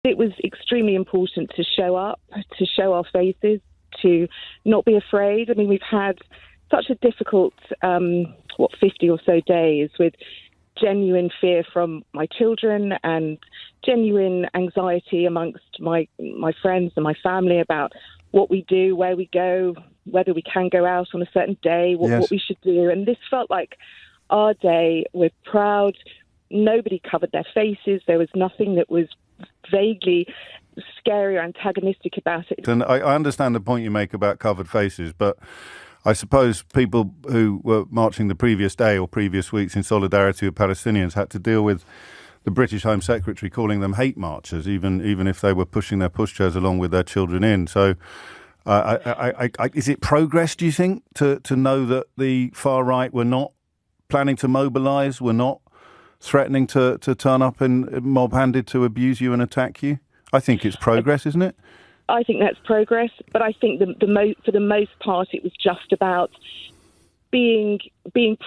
It was extremely important to show up, to show our faces, to not be afraid. I mean, we've had such a difficult, 50 or so days with genuine fear from my children and genuine anxiety amongst my friends and my family about what we do, where we go, whether we can go out on a certain day, what we should do. And this felt like our day. We're proud. Nobody covered their faces. There was nothing that was vaguely scary or antagonistic about it. And I understand the point you make about covered faces, but I suppose people who were marching the previous day or previous weeks in solidarity with Palestinians had to deal with the British Home Secretary calling them hate marchers, even if they were pushing their pushchairs along with their children in. So is it progress, do you think, to know that the far right were not planning to mobilise, were not threatening to turn up in mob-handed to abuse you and attack you? I think it's progress, isn't it? I think that's progress, but I think for the most part it was just about being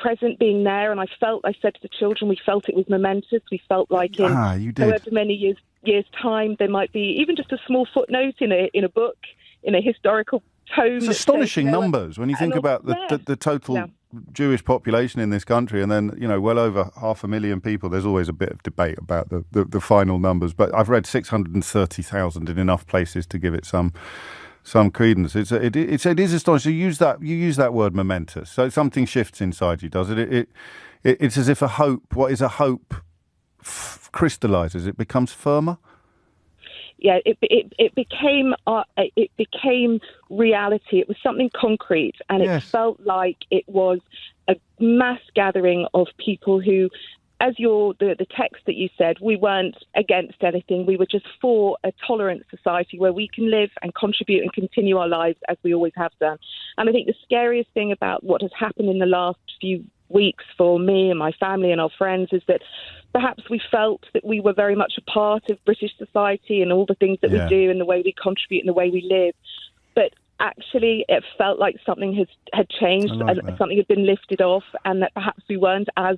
present, being there. And I said to the children, we felt it was momentous. We felt like in however many years' time there might be even just a small footnote in a book, in a historical tome. It's astonishing numbers when you think about the total Jewish population in this country, and then, well over 500,000 people. There's always a bit of debate about the final numbers, but I've read 630,000 in enough places to give it some credence. It is astonishing. You use that word momentous. So something shifts inside you, does it? It's as if what is a hope crystallizes. It becomes firmer. Yeah, it became reality. It was something concrete, and it felt like it was a mass gathering of people who, as the text that you said, we weren't against anything. We were just for a tolerant society where we can live and contribute and continue our lives as we always have done. And I think the scariest thing about what has happened in the last few weeks for me and my family and our friends is that perhaps we felt that we were very much a part of British society and all the things that we do and the way we contribute and the way we live. But actually it felt like something had changed and something had been lifted off, and that perhaps we weren't as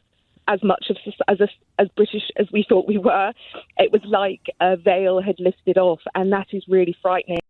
much as British as we thought we were. It was like a veil had lifted off, and that is really frightening.